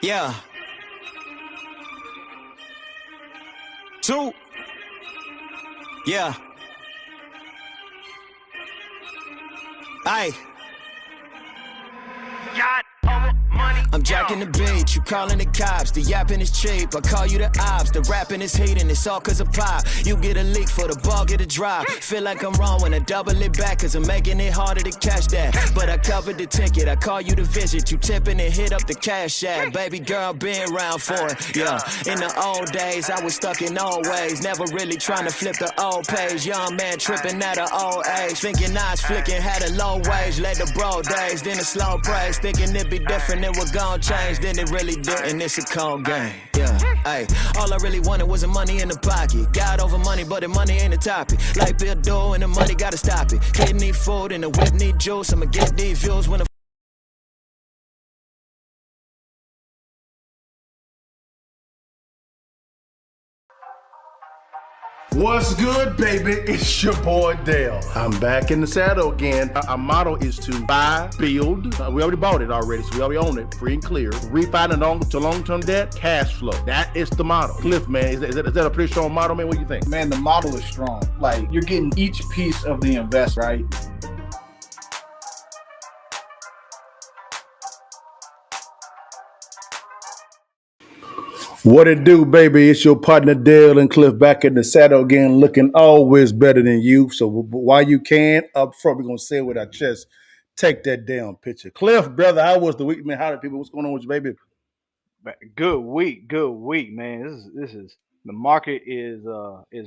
Yeah. Two. Yeah. Aye. I'm jacking the beat, you calling the cops, the yapping is cheap, I call you the ops, the rapping is heating, it's all cause of pop, you get a leak for the ball, get a drop, feel like I'm wrong when I double it back, cause I'm making it harder to catch that, but I covered the ticket, I call you to visit, you tipping and hit up the cash app, baby girl been around for it, yeah, in the old days, I was stuck in old ways, never really trying to flip the old page, young man tripping at an old age, thinking I was flicking, had a low wage, led the bro days, then a slow praise, thinking it'd be different, it would gon' change, then it really didn't, it's a cold game, yeah, ayy, all I really wanted was the money in the pocket, got over money, but the money ain't the topic, like Bill Doe and the money gotta stop it, kid need food and the whip need juice, I'ma get these views when the What's good, baby? It's your boy Dale. I'm back in the saddle again. Our motto is to buy, build. We already bought it already, so we already own it, free and clear. Refinance to long-term debt, cash flow. That is the motto. Cliff, man, is that a pretty strong motto, man? What do you think? Man, the model is strong. Like, you're getting each piece of the invest, right? What it do, baby? It's your partner Dale and Cliff back in the saddle again, looking always better than you. So while you can, up front, we're going to say it with our chest. Take that damn picture. Cliff, brother, how was the week, man? How did people, what's going on with you, baby? Good week, man. This is the market is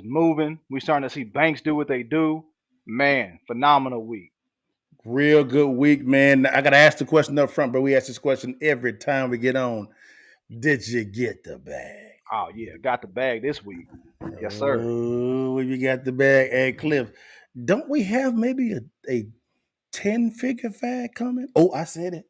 moving. We starting to see banks do what they do. Man, phenomenal week. Real good week, man. I got to ask the question up front, but we ask this question every time we get on. Did you get the bag? Oh yeah, got the bag this week. Yes, sir. Oh, you got the bag. Hey, Cliff, don't we have maybe a 10-figure fag coming? Oh, I said it.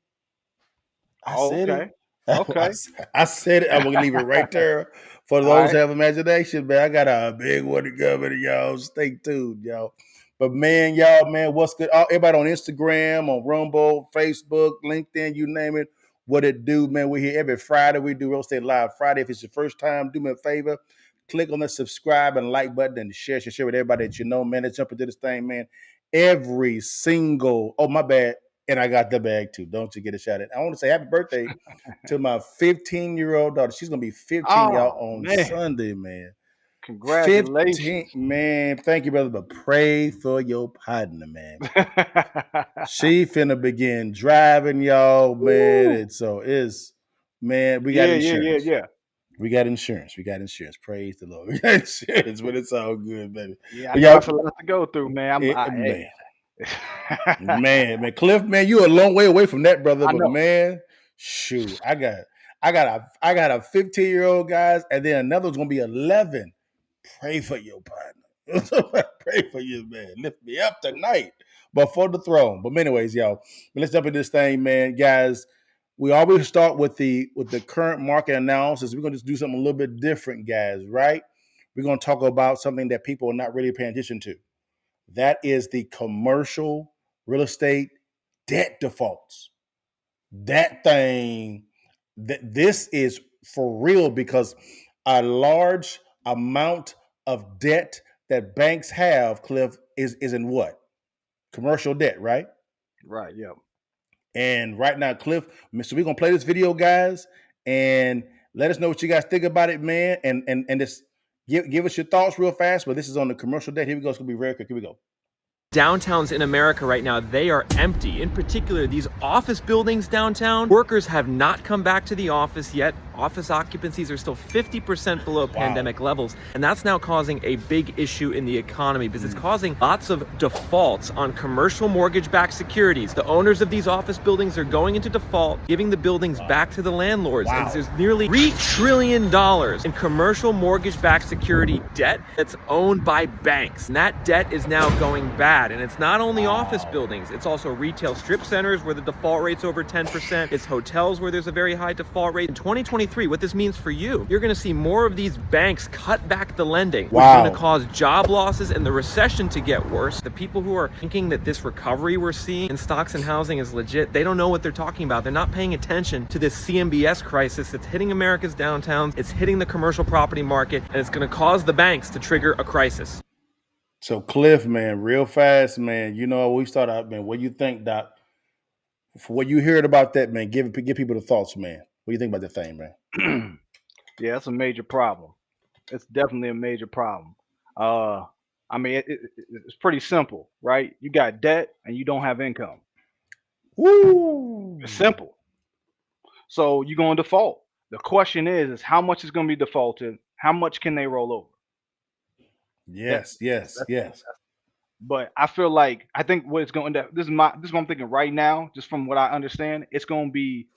I said okay. it. Okay. I said it. I'm gonna leave it right there for those who have imagination, man. I got a big one to coming, y'all. Stay tuned, y'all. But man, y'all, man, what's good? Everybody on Instagram, on Rumble, Facebook, LinkedIn, you name it. What it do, man? We're here every Friday. We do Real Estate Live Friday. If it's your first time, do me a favor. Click on the subscribe and like button and share with everybody that you know, man. Let's jump into this thing, man. Every single, oh, my bad. And I got the bag too. Don't you get a shout out. I want to say happy birthday to my 15-year-old daughter. She's going to be 15, y'all, on Sunday, man. Congratulations. 15, man. Thank you, brother. But pray for your partner, man. She finna begin driving, y'all, man. And so man, we got insurance. Yeah. We got insurance. Praise the Lord. We got insurance, but it's all good, baby. Yeah, I got a lot to go through, man. Man, Cliff, man, you a long way away from that, brother. But man, shoot, I got a 15-year-old, guys, and then another one's gonna be 11. Pray for your partner. Pray for you, man. Lift me up tonight before the throne. But anyways, y'all, let's jump into this thing, man. Guys, we always start with the current market analysis. We're gonna just do something a little bit different, guys, right? We're gonna talk about something that people are not really paying attention to. That is the commercial real estate debt defaults. That thing, this is for real because a large amount of debt that banks have, Cliff, is in what? Commercial debt, right? Right, yeah. And right now, Cliff, so we're going to play this video, guys, and let us know what you guys think about it, man, and just give us your thoughts real fast, but this is on the commercial debt. Here we go. It's going to be very quick. Here we go. Downtowns in America right now, they are empty. In particular, these office buildings downtown, workers have not come back to the office yet. Office occupancies are still 50% below pandemic levels. And that's now causing a big issue in the economy because it's causing lots of defaults on commercial mortgage-backed securities. The owners of these office buildings are going into default, giving the buildings back to the landlords. And there's nearly $3 trillion in commercial mortgage-backed security debt that's owned by banks. And that debt is now going bad. And it's not only office buildings, it's also retail strip centers where the default rate's over 10%. It's hotels where there's a very high default rate. In 2020, 2023, what this means for you, you're going to see more of these banks cut back the lending, which is Wow. going to cause job losses and the recession to get worse. The people who are thinking that this recovery we're seeing in stocks and housing is legit, they don't know what they're talking about. They're not paying attention to this CMBS crisis that's hitting America's downtowns, it's hitting the commercial property market, and it's going to cause the banks to trigger a crisis. So Cliff, man, real fast, man. You know, we start out, man. What do you think, Doc? For what you heard about that, man, give people the thoughts, man. What do you think about that thing, man? Yeah, that's a major problem. It's definitely a major problem. I mean, it's pretty simple, right? You got debt and you don't have income. Woo! It's simple. So you're going to default. The question is how much is going to be defaulted? How much can they roll over? Yes. But I think what it's going to this is what I'm thinking right now, just from what I understand, it's going to be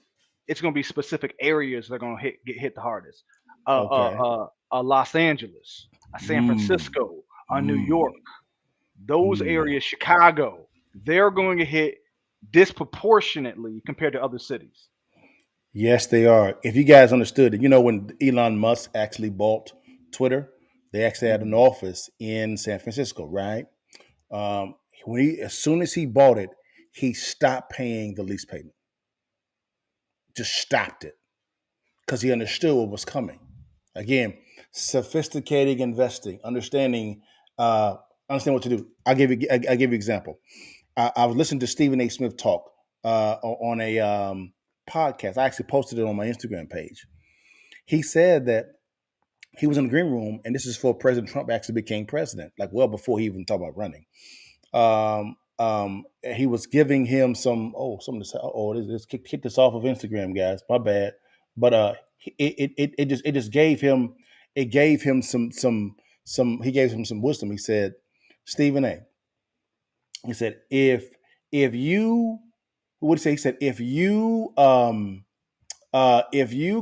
specific areas that are going to get hit the hardest. Okay. Los Angeles, San Francisco, New York, those areas, Chicago, they're going to hit disproportionately compared to other cities. Yes, they are. If you guys understood it, you know, when Elon Musk actually bought Twitter, they actually had an office in San Francisco, right? As soon as he bought it, he stopped paying the lease payment. Just stopped it because he understood what was coming. Again, sophisticated investing, understanding what to do. I'll give you an example. I was listening to Stephen A. Smith talk on a podcast. I actually posted it on my Instagram page. He said that he was in the green room, and this is before President Trump actually became president, like well before he even talked about running. He was giving him something to say. Let's kick this off of Instagram, guys. My bad. But it just gave him some wisdom. He said, Stephen A. He said, if you what did he say? He said, if you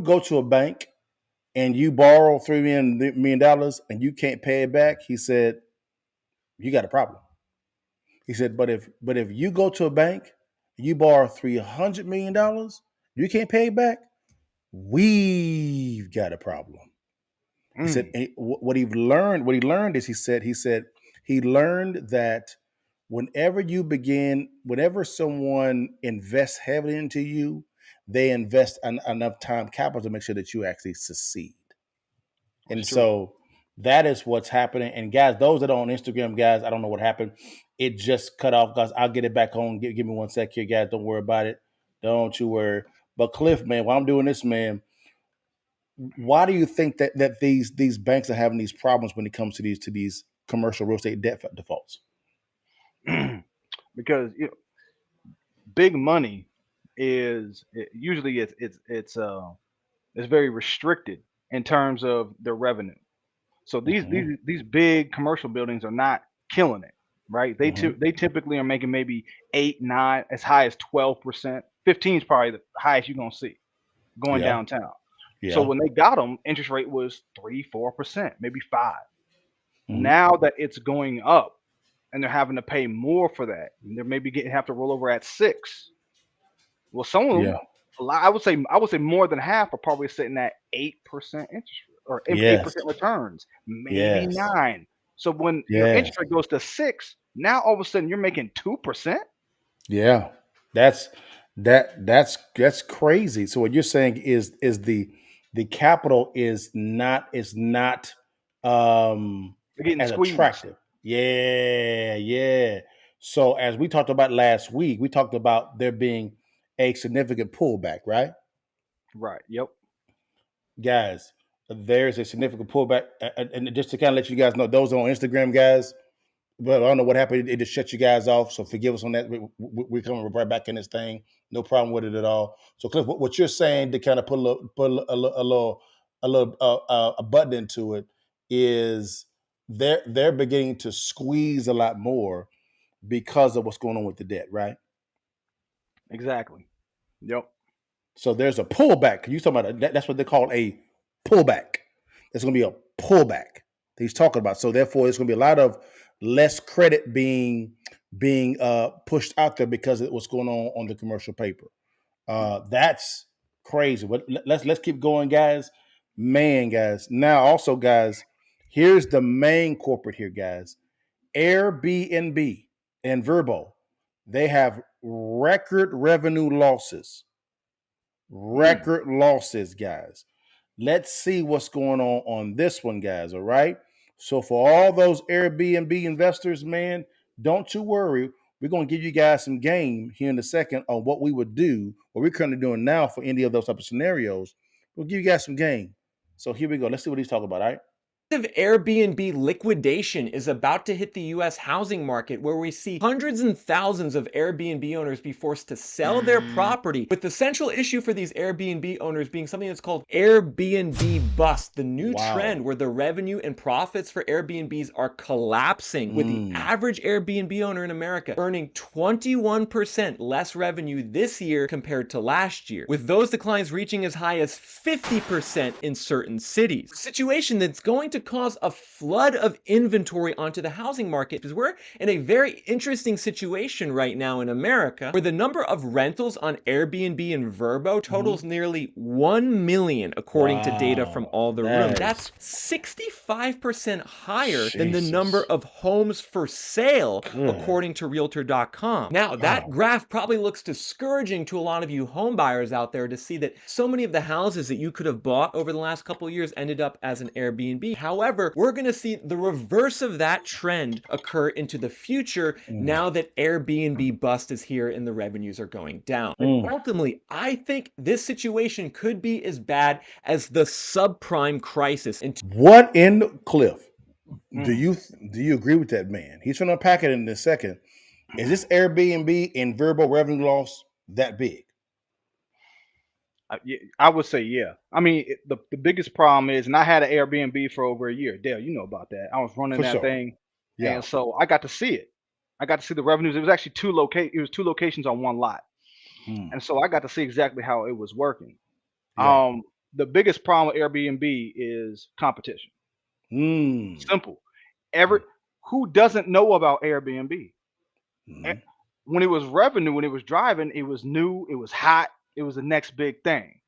go to a bank and you borrow $3 million and you can't pay it back, he said, you got a problem. He said, but if you go to a bank, you borrow $300 million, you can't pay it back, we've got a problem. He said what he learned is he learned that whenever someone invests heavily into you, they invest enough time capital to make sure that you actually succeed. And so that is what's happening. And guys, those that are on Instagram, guys, I don't know what happened. It just cut off, guys. I'll get it back on. Give me 1 sec here, guys. Don't worry about it. Don't you worry. But Cliff, man, while I'm doing this, man, why do you think that these banks are having these problems when it comes to these commercial real estate debt defaults? Because big money is usually it's very restricted in terms of their revenue. So these big commercial buildings are not killing it, right? They typically are making maybe 8, 9, as high as 12%. 15 is probably the highest you're gonna see going downtown. So when they got them, interest rate was 3, 4%, maybe 5. Now that it's going up and they're having to pay more for that, and they're maybe have to roll over at 6. Well, some of them, I would say more than half are probably sitting at 8% interest rate or 8% returns, maybe 9. So when your interest rate goes to 6, now all of a sudden you're making 2%. Yeah, that's crazy. So what you're saying is the capital is not getting as squeezed. attractive. Yeah. So as we talked about last week, we talked about there being a significant pullback, right? Right. Yep. Guys, there's a significant pullback, and just to kind of let you guys know, those on Instagram, guys. But I don't know what happened. It just shut you guys off. So forgive us on that. We're coming right back in this thing. No problem with it at all. So Cliff, what you're saying to kind of put a button into it is they're beginning to squeeze a lot more because of what's going on with the debt, right? Exactly. Yep. So there's a pullback. You talking about that's what they call a pullback. There's going to be a pullback that he's talking about. So therefore, there's going to be a lot of less credit being pushed out there because of what's going on the commercial paper. That's Crazy. But let's keep going, guys. Man, guys. Now, also, guys, here's the main corporate here, guys. Airbnb and Vrbo. They have record revenue losses. Record losses, guys. Let's see what's going on this one, guys. All right. So for all those Airbnb investors, man, don't you worry. We're going to give you guys some game here in a second on what we would do, what we're currently doing now for any of those type of scenarios. We'll give you guys some game. So here we go. Let's see what he's talking about. All right. Airbnb liquidation is about to hit the US housing market, where we see hundreds and thousands of Airbnb owners be forced to sell their property, with the central issue for these Airbnb owners being something that's called Airbnb bust, the new trend where the revenue and profits for Airbnbs are collapsing, with the average Airbnb owner in America earning 21% less revenue this year compared to last year, with those declines reaching as high as 50% in certain cities. A situation that's going to cause a flood of inventory onto the housing market, because we're in a very interesting situation right now in America, where the number of rentals on Airbnb and Vrbo totals nearly 1 million, according to data from all the rooms. That's 65% higher than the number of homes for sale, according to Realtor.com. Now, that graph probably looks discouraging to a lot of you home buyers out there to see that so many of the houses that you could have bought over the last couple of years ended up as an Airbnb. However, we're going to see the reverse of that trend occur into the future now that Airbnb bust is here and the revenues are going down. But ultimately, I think this situation could be as bad as the subprime crisis. What in Cliff? Do you agree with that, man? He's going to unpack it in a second. Is this Airbnb and Vrbo revenue loss that big? I would say, yeah. I mean, the biggest problem is, and I had an Airbnb for over a year. Dale, you know about that. I was running that thing, and so I got to see it. I got to see the revenues. It was actually two locations on one lot, and so I got to see exactly how it was working. The biggest problem with Airbnb is competition. Simple. Who doesn't know about Airbnb? When it was revenue, when it was driving, it was new, it was hot, it was the next big thing.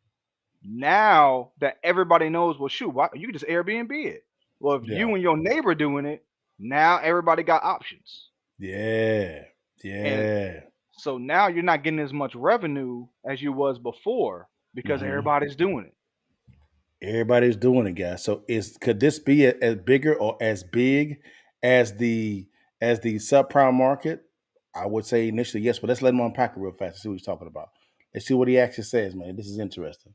Now that everybody knows, well, shoot, why, you can just Airbnb it. Well, if you and your neighbor doing it, now everybody got options. And so now you're not getting as much revenue as you was before because everybody's doing it. Everybody's doing it, guys. So could this be as bigger or as big as the subprime market? I would say initially yes, but let's let him unpack it real fast and see what he's talking about. Let's see what he actually says, man. This is interesting.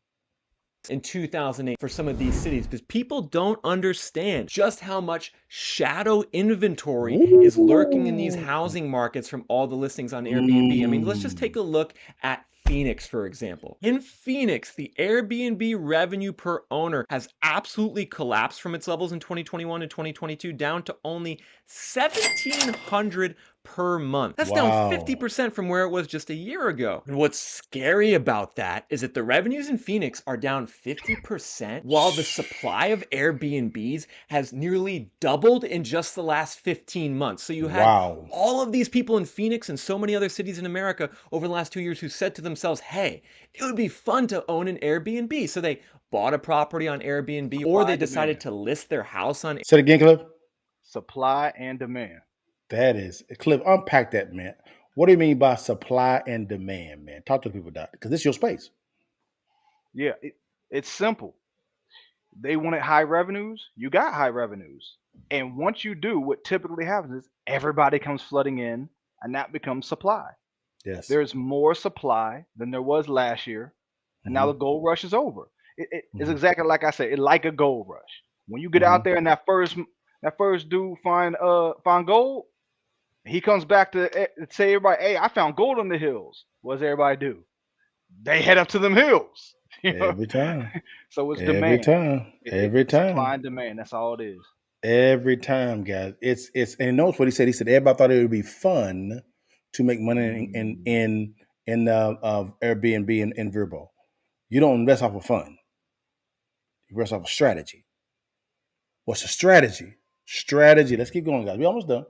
In 2008 for some of these cities, because people don't understand just how much shadow inventory is lurking in these housing markets from all the listings on Airbnb. I mean, let's just take a look at Phoenix, for example. In Phoenix, the Airbnb revenue per owner has absolutely collapsed from its levels in 2021 and 2022 down to only $1,700 per month. That's down 50% from where it was just a year ago. And what's scary about that is that the revenues in Phoenix are down 50%, while the supply of Airbnbs has nearly doubled in just the last 15 months. So you had all of these people in Phoenix and so many other cities in America over the last 2 years who said to themselves, hey, it would be fun to own an Airbnb. So they bought a property on Airbnb, or they decided to list their house on Airbnb. Say it again, Cliff. Supply and demand. That is, Cliff, unpack that, man. What do you mean by supply and demand, man? Talk to people about it, because this is your space. Yeah, it's simple. They wanted high revenues. You got high revenues. And once you do, what typically happens is everybody comes flooding in, and that becomes supply. Yes. There's more supply than there was last year, and now the gold rush is over. It's exactly like I said. It's like a gold rush. When you get out there and that first dude find gold, he comes back to say everybody, hey, I found gold in the hills. What does everybody do? They head up to them hills. Every time. So it's demand. Every time. Supply and demand. That's all it is. Every time, guys. It's and notice what he said. He said everybody thought it would be fun to make money in Airbnb and Vrbo. You don't invest off of fun. You invest off of strategy. What's the strategy? Strategy. Let's keep going, guys. We almost done.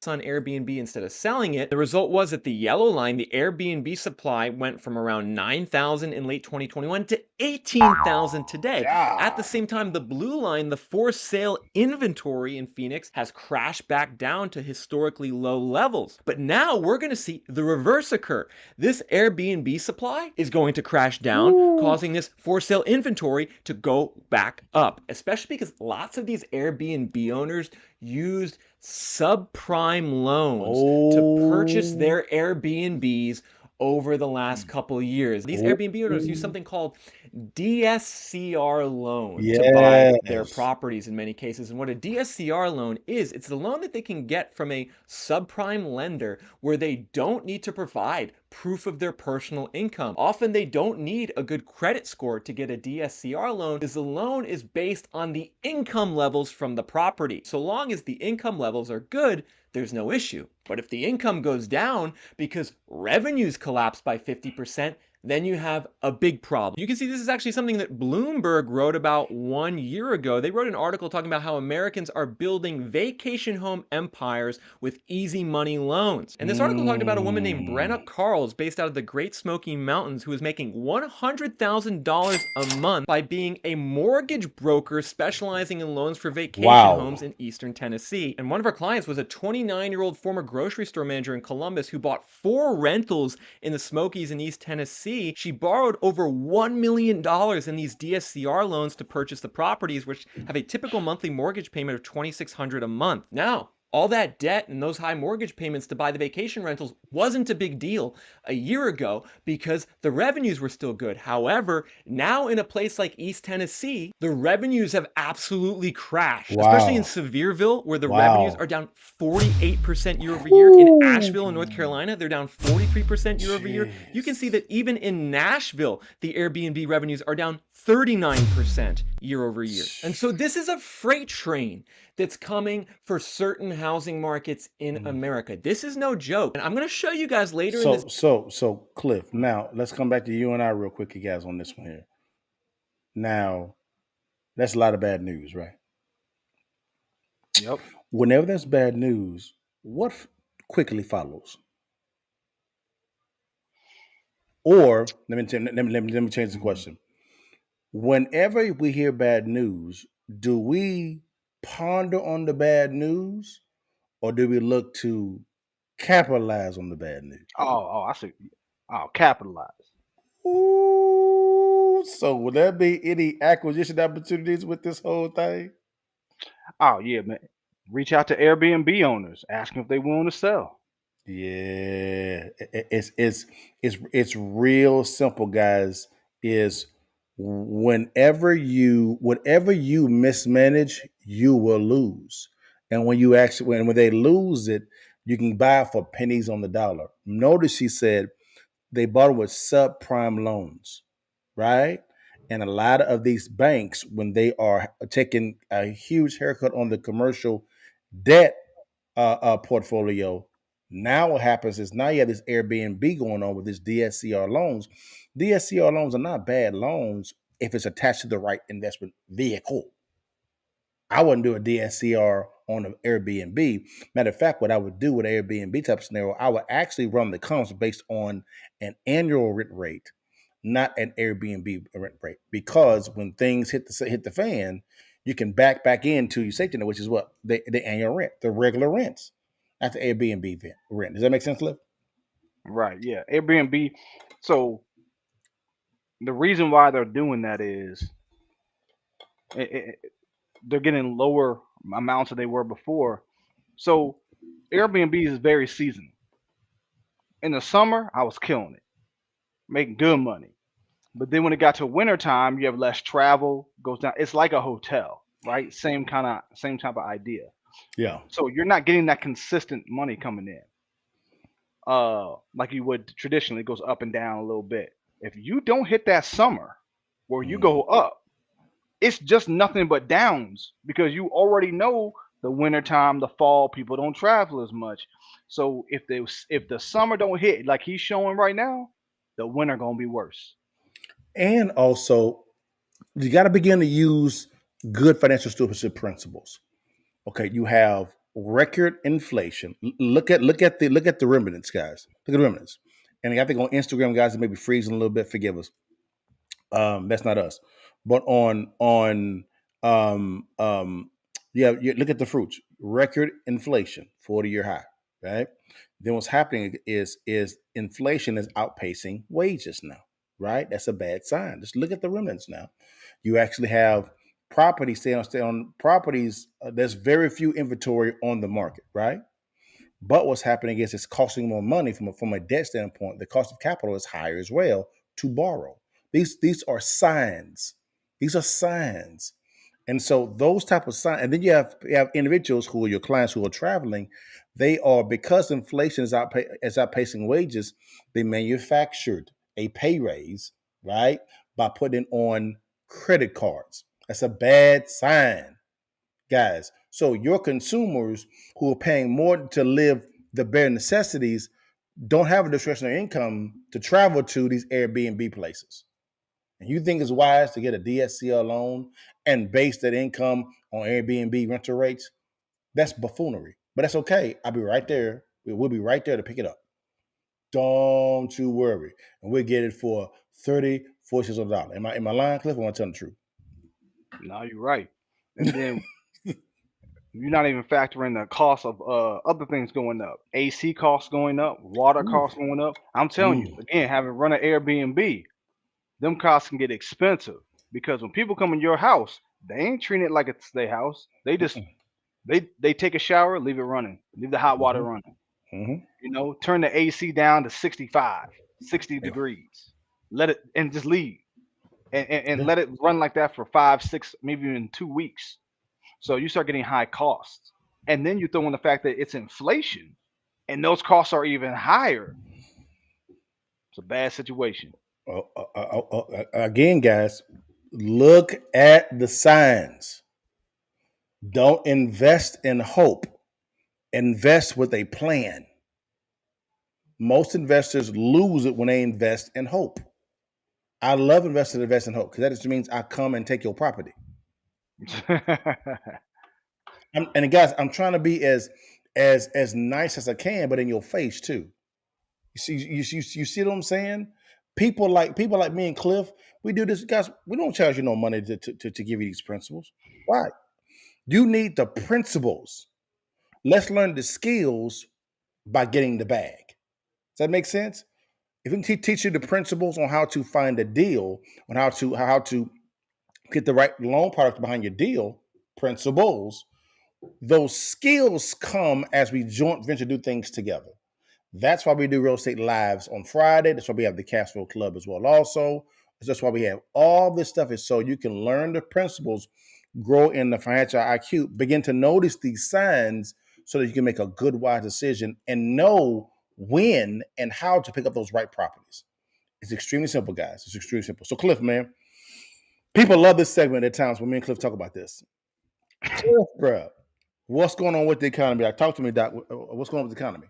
on Airbnb instead of selling it. The result was that the yellow line, the Airbnb supply, went from around 9,000 in late 2021 to 18,000 today. At the God. same time, the blue line, the for sale inventory in Phoenix, has crashed back down to historically low levels. But now we're going to see the reverse occur. This Airbnb supply is going to crash down, causing this for sale inventory to go back up, especially because lots of these Airbnb owners used subprime loans to purchase their Airbnbs over the last couple of years. These Airbnb owners use something called DSCR loan to buy their Yes. properties in many cases. And what a DSCR loan is, it's the loan that they can get from a subprime lender where they don't need to provide proof of their personal income. Often they don't need a good credit score to get a DSCR loan because the loan is based on the income levels from the property. So long as the income levels are good, there's no issue. But if the income goes down because revenues collapse by 50%, then you have a big problem. You can see this is actually something that Bloomberg wrote about 1 year ago. They wrote an article talking about how Americans are building vacation home empires with easy money loans. And this article talked about a woman named Brenna Carls, based out of the Great Smoky Mountains, who was making $100,000 a month by being a mortgage broker specializing in loans for vacation homes in Eastern Tennessee. And one of her clients was a 29-year-old former grocery store manager in Columbus who bought 4 rentals in the Smokies in East Tennessee. She borrowed over $1 million in these DSCR loans to purchase the properties, which have a typical monthly mortgage payment of $2,600 a month. Now, all that debt and those high mortgage payments to buy the vacation rentals wasn't a big deal a year ago because the revenues were still good. However, now in a place like East Tennessee, the revenues have absolutely crashed, especially in Sevierville, where the revenues are down 48% year over year. In Asheville in North Carolina, they're down 43% year over year. You can see that even in Nashville, the Airbnb revenues are down 39% year over year. And so this is a freight train that's coming for certain housing markets in America. This is no joke. And I'm going to show you guys later in this. So Cliff, now let's come back to you and I real quick, you guys, on this one here. Now, that's a lot of bad news, right? Yep. Whenever there's bad news, what quickly follows? Or let me change the question. Whenever we hear bad news, do we ponder on the bad news, or do we look to capitalize on the bad news? I see. Oh, capitalize. Ooh, so will there be any acquisition opportunities with this whole thing? Oh yeah, man. Reach out to Airbnb owners, ask them if they willing to sell. Yeah, it's real simple, guys. Is whatever you mismanage, you will lose. And when you actually when they lose it, you can buy it for pennies on the dollar. Notice she said they bought it with subprime loans, right? And a lot of these banks, when they are taking a huge haircut on the commercial debt portfolio, now what happens is now you have this Airbnb going on with this DSCR loans. DSCR loans are not bad loans if it's attached to the right investment vehicle. I wouldn't do a DSCR on an Airbnb. Matter of fact, what I would do with Airbnb type of scenario, I would actually run the comps based on an annual rent rate, not an Airbnb rent rate. Because when things hit the fan, you can back into your safety net, which is what the annual rent, the regular rents, not the Airbnb rent. Does that make sense, Liv? Right. Yeah. Airbnb. So the reason why they're doing that is they're getting lower amounts than they were before. So Airbnb is very seasonal. In the summer, I was killing it, making good money. But then when it got to winter time, you have less travel, goes down. It's like a hotel, right? Same type of idea. Yeah. So you're not getting that consistent money coming in. Like you would traditionally. It goes up and down a little bit. If you don't hit that summer where you go up, it's just nothing but downs because you already know the wintertime, the fall, people don't travel as much. So if the summer don't hit like he's showing right now, the winter gonna be worse. And also, you got to begin to use good financial stewardship principles. Okay, you have record inflation. Look at the remnants, guys. Look at the remnants. And I think on Instagram, guys, it may be freezing a little bit. Forgive us. That's not us. But on yeah, you look at the fruits. Record inflation, 40-year high, right? Then what's happening is inflation is outpacing wages now, right? That's a bad sign. Just look at the remnants now. You actually have properties stay on properties. There's very few inventory on the market, right? But what's happening is it's costing more money from a debt standpoint. The cost of capital is higher as well to borrow. These are signs. These are signs. And so those type of signs, and then you have individuals who are your clients who are traveling. They are, because inflation is outpacing wages. They manufactured a pay raise, right, by putting on credit cards. That's a bad sign, guys. So your consumers who are paying more to live the bare necessities don't have a discretionary income to travel to these Airbnb places. And you think it's wise to get a DSCR loan and base that income on Airbnb rental rates? That's buffoonery. But that's okay. I'll be right there. We'll be right there to pick it up. Don't you worry. And we'll get it for 30, 40 cents on the dollar. Am I lying, Cliff? I want to tell the truth. No, you're right. And then you're not even factoring the cost of other things going up. AC costs going up, water Ooh. costs going up. I'm telling you, again, having run an Airbnb, them costs can get expensive because when people come in your house, they ain't treating it like it's their house. They just they take a shower, leave it running, leave the hot water running. Mm-hmm. You know, turn the AC down to 65, 60 Yeah. degrees. Let it and just leave. And Yeah. let it run like that for 5, 6, maybe even 2 weeks. So you start getting high costs. And then you throw in the fact that it's inflation and those costs are even higher. It's a bad situation. Again, guys, look at the signs. Don't invest in hope. Invest with a plan. Most investors lose it when they invest in hope. I love investors that invest in hope because that just means I come and take your property. And guys, I'm trying to be as nice as I can, but in your face too. You see what I'm saying? People like me and Cliff, we do this, guys. We don't charge you no money to give you these principles. Why? You need the principles. Let's learn the skills by getting the bag. Does that make sense? If we can teach you the principles on how to find a deal, on how to get the right loan product behind your deal, principles, those skills come as we joint venture do things together. That's why we do real estate lives on Friday. That's why we have the Cash Flow Club as well. Also, that's why we have all this stuff, is so you can learn the principles, grow in the financial IQ, begin to notice these signs so that you can make a good, wise decision and know when and how to pick up those right properties. It's extremely simple, guys. It's extremely simple. So, Cliff, man, people love this segment at times when me and Cliff talk about this. Cliff, bro, what's going on with the economy? Talk to me, Doc. What's going on with the economy?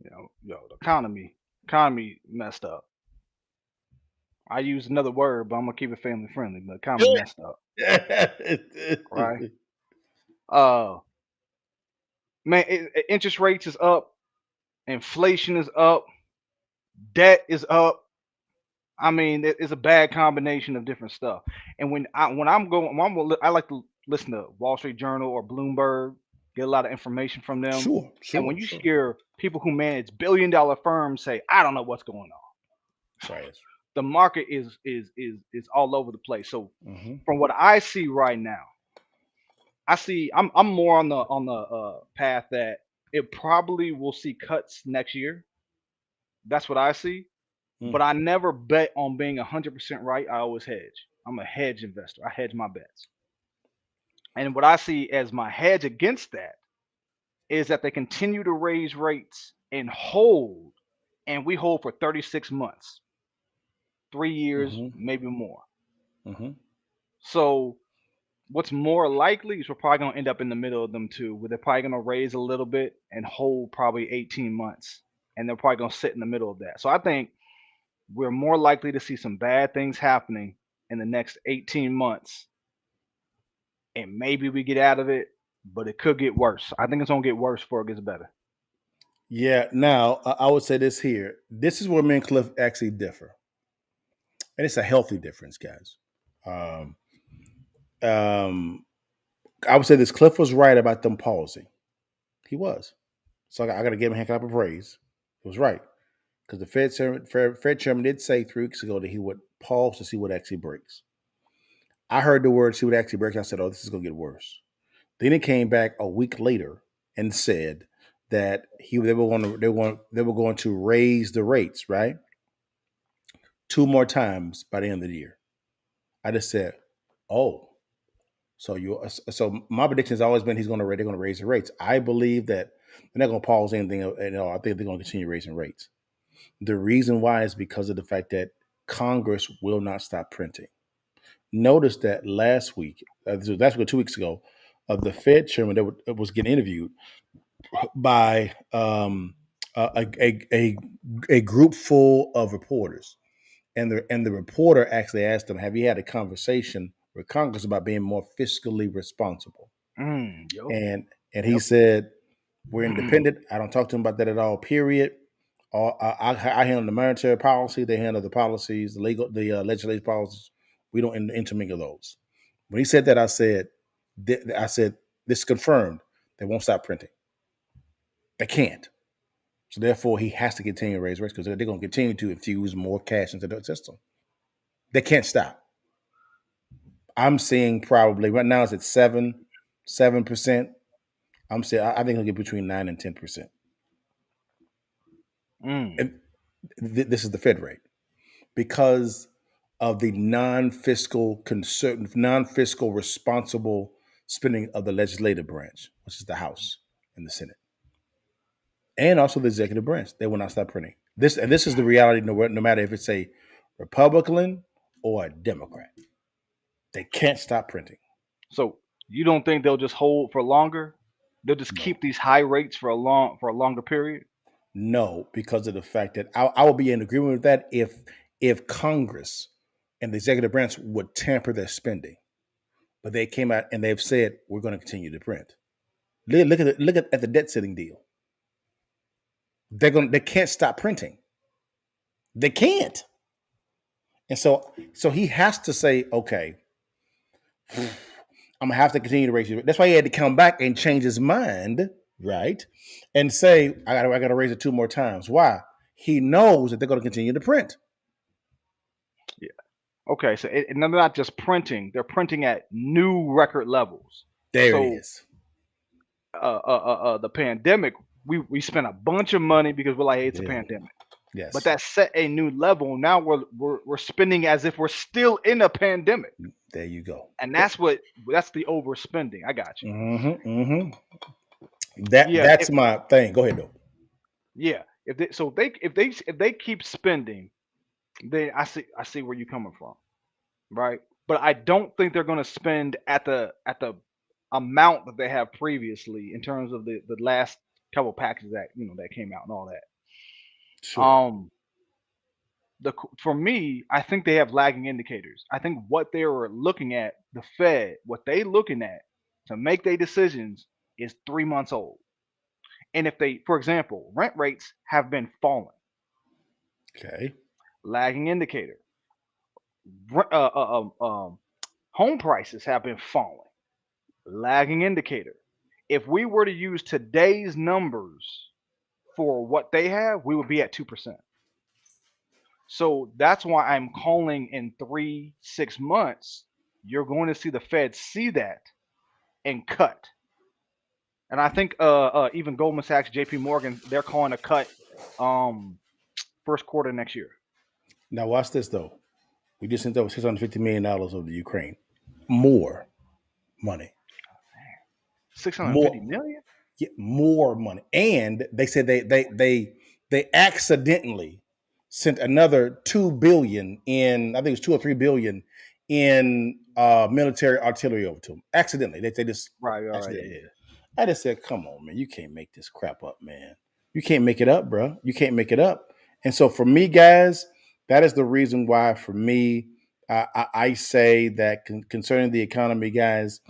The economy messed up. I use another word, but I'm gonna keep it family friendly. The economy messed up, right? Man, interest rates is up, inflation is up, debt is up. I mean, it's a bad combination of different stuff. And I like to listen to Wall Street Journal or Bloomberg, get a lot of information from them. Sure. And when you hear people who manage billion-dollar firms say, "I don't know what's going on," Trash. the market is all over the place. So from what I see right now, I'm more on the path that it probably will see cuts next year. That's what I see. But I never bet on being 100% right. I always hedge. I'm a hedge investor. I hedge my bets. And what I see as my hedge against that is that they continue to raise rates and hold, and we hold for 36 months, 3 years, maybe more. So what's more likely is we're probably going to end up in the middle of them too, where they're probably going to raise a little bit and hold probably 18 months. And they're probably going to sit in the middle of that. So I think we're more likely to see some bad things happening in the next 18 months. And maybe we get out of it, but it could get worse. I think it's gonna get worse before it gets better. Yeah. Now, I would say this here. This is where me and Cliff actually differ, and it's a healthy difference, guys. Um, um, I would say this. Cliff was right about them pausing. He was. So I got to give him a hand clap of praise. He was right because the Fed chairman did say 3 weeks ago that he would pause to see what actually breaks. I heard the word "see what actually breaks." And I said, "Oh, this is going to get worse." Then he came back a week later and said that they were going to raise the rates, right, 2 more times by the end of the year. I just said, "Oh, so my prediction has always been they're going to raise the rates." I believe that they're not going to pause anything at all. I think they're going to continue raising rates. The reason why is because of the fact that Congress will not stop printing. Notice that last week, last week or 2 weeks ago, the Fed chairman that was getting interviewed by a group full of reporters, and the reporter actually asked him, "Have you had a conversation with Congress about being more fiscally responsible?" Yep. And he said, "We're independent. I don't talk to him about that at all. Period. I handle the monetary policy. They handle the policies, the legislative policies. We don't intermingle those." When he said that, I said, "This is confirmed. They won't stop printing. They can't. So therefore, he has to continue to raise rates because they're going to continue to infuse more cash into the system. They can't stop. I'm seeing probably right now it's at 7%. I'm saying I think it'll get between 9 and 10%. And this is the Fed rate because of the non-fiscal responsible spending of the legislative branch, which is the House and the Senate, and also the executive branch. They will not stop printing. This is the reality. No matter if it's a Republican or a Democrat, they can't stop printing. So you don't think they'll just hold for longer? They'll just No. keep these high rates for a longer period? No, because of the fact that I will be in agreement with that if Congress and the executive branch would tamper their spending, but they came out and they've said we're going to continue to print. Look at the debt ceiling deal. They can't stop printing. They can't, and so he has to say, okay, I'm gonna have to continue to raise it. That's why he had to come back and change his mind, right, and say I got to raise it 2 more times. Why? He knows that they're going to continue to print. Yeah. Okay. So and they're not just printing; they're printing at new record levels. There it So is. the pandemic, we spent a bunch of money because we're like, hey, it's a pandemic. Yes. But that set a new level. Now we're spending as if we're still in a pandemic. There you go. And that's the overspending. I got you. Mm-hmm. That's my thing. Go ahead, though. Yeah. If they keep spending, then I see where you're coming from, right? But I don't think they're going to spend at the amount that they have previously in terms of the last couple packages that came out and all that. Sure. For me, I think they have lagging indicators. I think what they were looking at, the Fed, what they looking at to make their decisions is 3 months old. And if they, for example, rent rates have been falling, Okay. lagging indicator. Home prices have been falling, lagging indicator. If we were to use today's numbers for what they have, we would be at 2%. So that's why I'm calling in 6 months, you're going to see the Fed see that and cut. And I think even Goldman Sachs, JP Morgan, they're calling a cut first quarter next year. Now watch this though. We just sent over $650 million over the Ukraine. More money. 650 million? Yeah, more money. And they said they accidentally sent another $2 billion in, I think it was 2 or 3 billion in military artillery over to them. Accidentally. They just Right. accidentally. I just said, come on, man, you can't make this crap up, man. You can't make it up, bro. You can't make it up. And so for me, guys, that is the reason why for me, I say that concerning the economy, guys,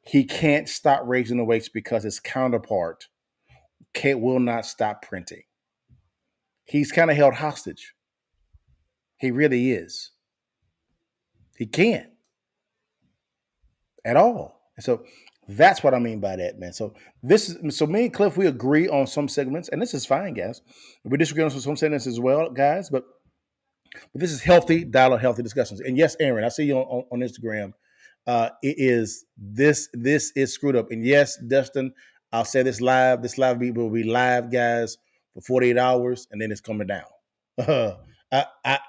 He can't stop raising the rates because his counterpart will not stop printing. He's kind of held hostage. He really is. He can't at all. And so that's what I mean by that, man. So me and Cliff, we agree on some segments, and this is fine, guys. We disagree on some segments as well, guys. But this is healthy dialogue, healthy discussions. And yes, Aaron, I see you on Instagram. It is this is screwed up. And yes, Dustin, I'll say this live. This live will be live, guys, for 48 hours, and then it's coming down. I, I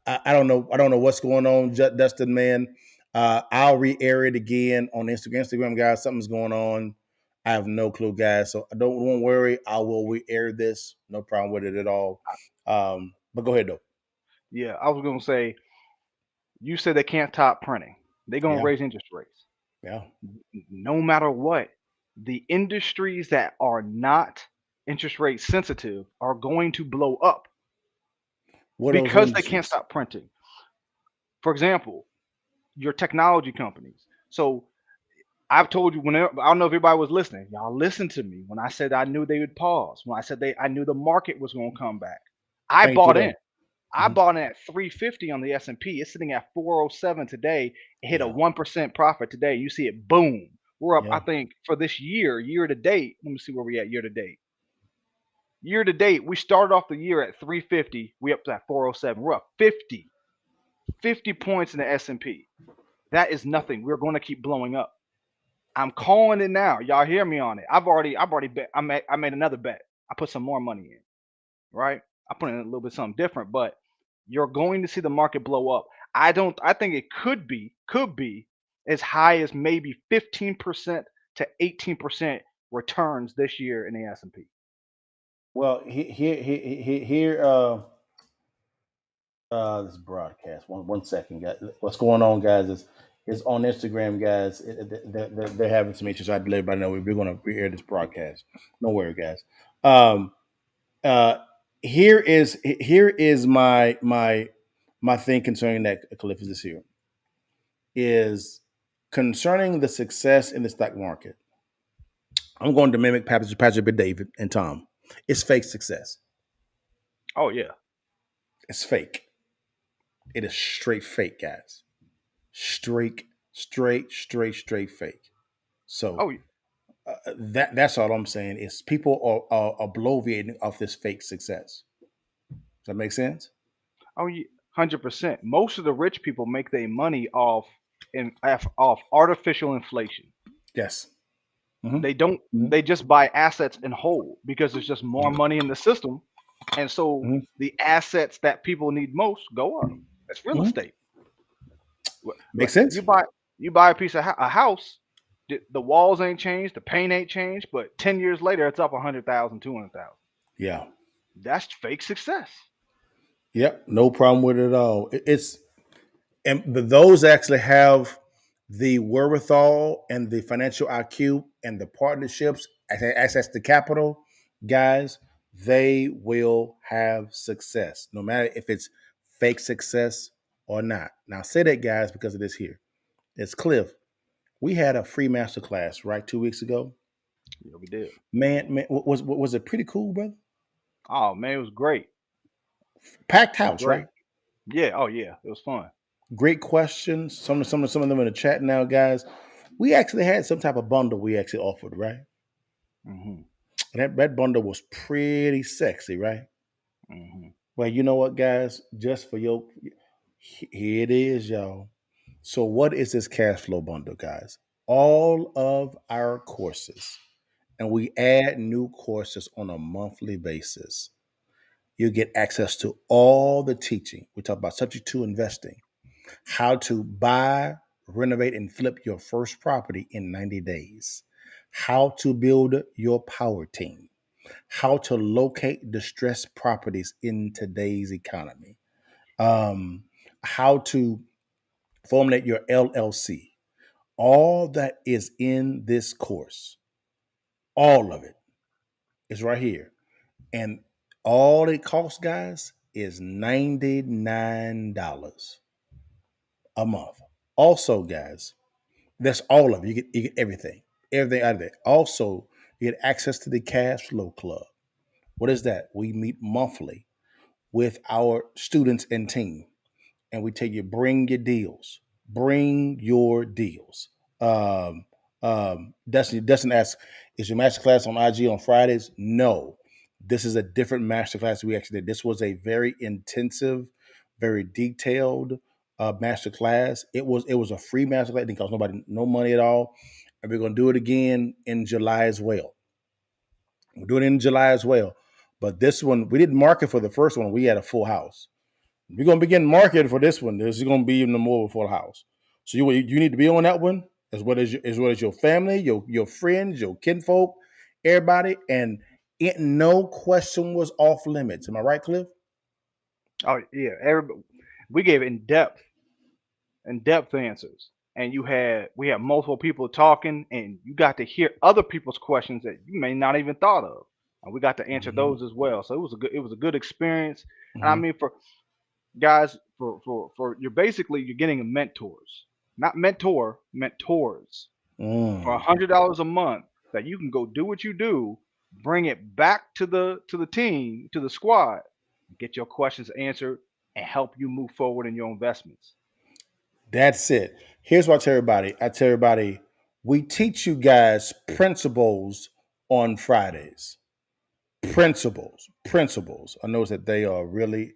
I don't know. I don't know what's going on, Dustin, man. I'll re-air it again on Instagram. Instagram, guys, something's going on. I have no clue, guys. So don't worry. I will re-air this. No problem with it at all. But go ahead, though. Yeah, I was gonna say, you said they can't stop printing. They're gonna Yeah. raise interest rates. Yeah. No matter what. The industries that are not interest rate sensitive are going to blow up What are those because they can't industries? stop printing. For example, your technology companies. So I've told you whenever, I don't know if everybody was listening. Y'all listen to me when I said I knew they would pause. When I said I knew the market was going to come back. I Thank you, bought though. in. I bought in at 350 on the S&P. It's sitting at 407 today. It hit a Yeah. 1% profit today. You see it, boom. We're up, Yeah. I think, for this year to date. Let me see where we at year to date. Year to date, we started off the year at 350. We up to that 407. We're up 50 points in the S&P. That is nothing. We're going to keep blowing up. I'm calling it now. Y'all hear me on it. I've already bet. I made another bet. I put some more money in. Right? I put in a little bit something different, but you're going to see the market blow up. I think it could be as high as maybe 15% to 18% returns this year in the S&P. Well, here, this broadcast. One second, guys. What's going on, guys? Is on Instagram, guys. They're having some issues. I let everybody know we're going to re-air this broadcast. No worry, guys. Um, here is my thing concerning that, Cliff, is this here is concerning the success in the stock market. I'm going to mimic Patrick, David, and Tom. It's fake success. Oh yeah, it's fake. It is straight fake, guys. Straight fake. So oh that's all I'm saying is people are bloviating off this fake success. Does that make sense? oh yeah, 100%. Most of the rich people make their money off artificial inflation. Yes. Mm-hmm. They don't. Mm-hmm. They just buy assets and hold because there's just more money in the system, and so the assets that people need most go up. That's real estate. Makes sense. You buy a piece of a house. The walls ain't changed, the paint ain't changed, but 10 years later, it's up 100,000, 200,000. Yeah. That's fake success. Yep. No problem with it at all. But those actually have the wherewithal and the financial IQ and the partnerships, access to capital, guys, they will have success, no matter if it's fake success or not. Now, say that, guys, because of this here. It's Cliff. We had a free masterclass, right, 2 weeks ago. Yeah, we did. Man, was it pretty cool, brother? Oh man, it was great. Packed house, right? Yeah. Oh yeah, it was fun. Great questions. Some of them in the chat now, guys. We actually had some type of bundle we actually offered, right? Mm-hmm. And that bundle was pretty sexy, right? Mm-hmm. Well, you know what, guys? Just for here it is, y'all. So, what is this cash flow bundle, guys? All of our courses, and we add new courses on a monthly basis. You get access to all the teaching. We talk about subject to investing, how to buy, renovate, and flip your first property in 90 days, how to build your power team, how to locate distressed properties in today's economy, how to formulate your LLC. All that is in this course. All of it is right here. And all it costs, guys, is $99 a month. Also, guys, That's all of it. You get everything out of it. Also, you get access to the Cash Flow Club. What is that? We meet monthly with our students and team, and we tell you bring your deals, bring your deals. Dustin asks, is your masterclass on IG on Fridays? No, this is a different masterclass we actually did. This was a very intensive, very detailed masterclass. It was a free masterclass. It didn't cost nobody no money at all, and we're gonna do it again in July as well. We're doing it in July as well. But this one, we didn't market for the first one. We had a full house. We're gonna begin marketing for this one. This is gonna be even more of a full house. So you need to be on that one as well as your family, your friends, your kinfolk, everybody, and no question was off limits. Am I right, Cliff? Oh yeah, everybody. We gave in-depth answers, and we had multiple people talking, and you got to hear other people's questions that you may not even thought of, and we got to answer Mm-hmm. those as well. So it was a good experience, and I Mm-hmm. mean for guys, for you're getting mentors, not mentors for Mm. $100 a month that you can go do what you do, bring it back to the team, to the squad, get your questions answered, and help you move forward in your investments. That's it. Here's what I tell everybody, we teach you guys principles on Fridays. Principles. I noticed that they are really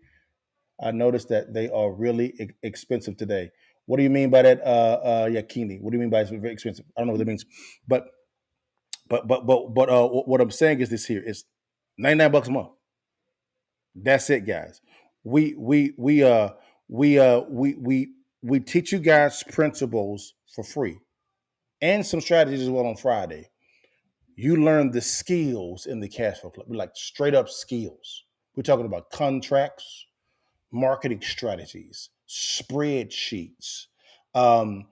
expensive today. What do you mean by that, Yakini? What do you mean by it's very expensive? I don't know what that means, but what I'm saying is this here: it's $99 a month. That's it, guys. We we we uh we teach you guys principles for free and some strategies as well on Friday. You learn the skills in the cash flow club, like straight up skills. We're talking about contracts, marketing strategies, spreadsheets. Um,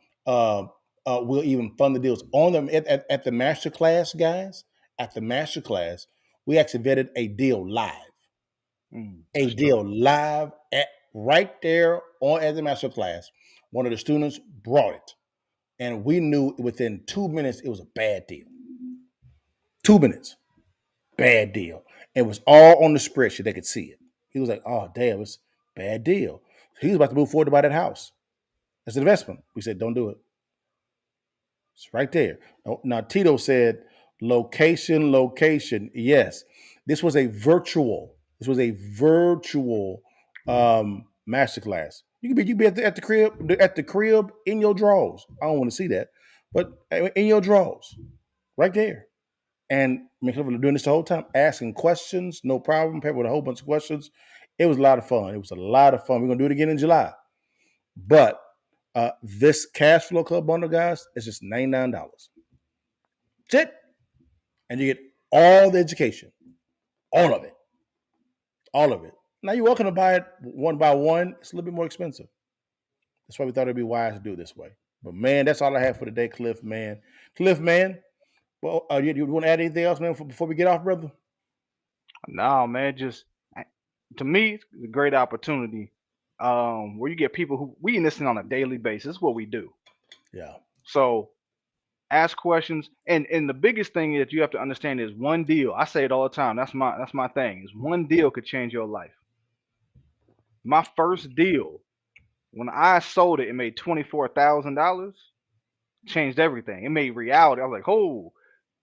we'll even fund the deals on them at the master class, guys. At the master class, we actually vetted a deal live, That's true. at right there on at the master class. One of the students brought it, and we knew within 2 minutes it was a bad deal. 2 minutes, bad deal. It was all on the spreadsheet; they could see it. He was like, "Oh, damn, it's a bad deal." He was about to move forward to buy that house. It's an investment. We said, "Don't do it." It's right there. Now Tito said, location. Yes, this was a virtual. This was a virtual masterclass. You can be at the crib in your drawers. I don't want to see that, but in your drawers, right there. And me and Cliff were doing this the whole time, asking questions, no problem. People with a whole bunch of questions. It was a lot of fun. It was a lot of fun. We're gonna do it again in July. But this cash flow club bundle, guys, is just $99. That's it. And you get all the education. All of it. All of it. Now you're welcome to buy it one by one. It's a little bit more expensive. That's why we thought it'd be wise to do it this way. But man, that's all I have for today, Cliff, man. Cliff, man. Well, you want to add anything else, man, before we get off, brother? No, man, just to me, it's a great opportunity where you get people who we listen on a daily basis. This is what we do. Yeah. So ask questions, and the biggest thing that you have to understand is one deal. I say it all the time. That's my thing. Is one deal could change your life. My first deal, when I sold it, it made $24,000. Changed everything. It made reality. I was like, oh,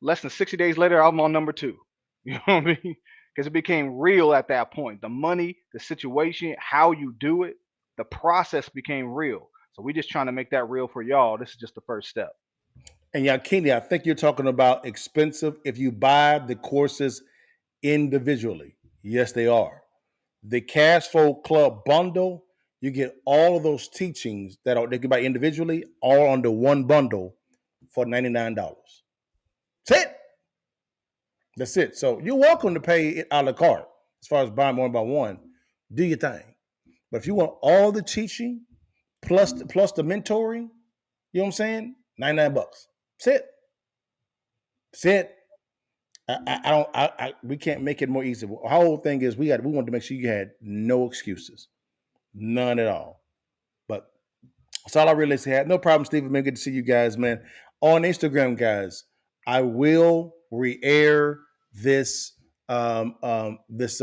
less than 60 days later, I'm on number two. You know what I mean? Because it became real at that point. The money, the situation, how you do it, the process became real. So we just trying to make that real for y'all. This is just the first step. And Yakini, I think you're talking about expensive if you buy the courses individually. Yes, they are. The Cash Flow Club bundle, you get all of those teachings they can buy individually, all under one bundle for $99. That's it. That's it. So you're welcome to pay it a la carte as far as buying one by one. Do your thing. But if you want all the teaching plus the mentoring, you know what I'm saying? $99. That's it. That's it. We can't make it more easy. Our whole thing is we wanted to make sure you had no excuses, none at all. But That's all I really had. No problem, Stephen, man. Good to see you guys, man. On Instagram, guys, I will re-air this this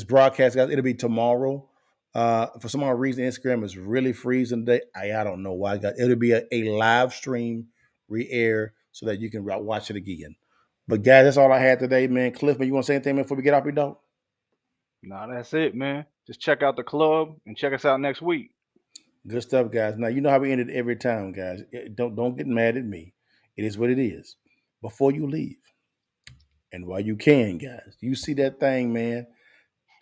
broadcast, guys. It'll be tomorrow. For some odd reason, Instagram is really freezing today. I don't know why. It'll be a live stream re-air so that you can watch it again. But guys, that's all I had today, man. Cliff, man, you want to say anything, man, before we get off your dog? Nah, that's it, man. Just check out the club and check us out next week. Good stuff, guys. Now you know how we end it every time, guys. Don't get mad at me. It is what it is. Before you leave, and while you can, guys, you see that thing, man.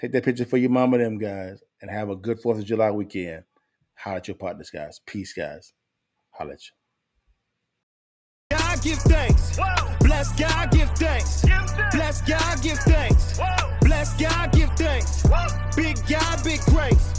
Take that picture for your mama, them guys, and have a good 4th of July weekend. Holla at your partners, guys. Peace, guys. Holla at you. God give thanks. Whoa. Bless God, give thanks. Bless God, give thanks. Whoa. Bless God, give thanks. Whoa. Big God, big grace.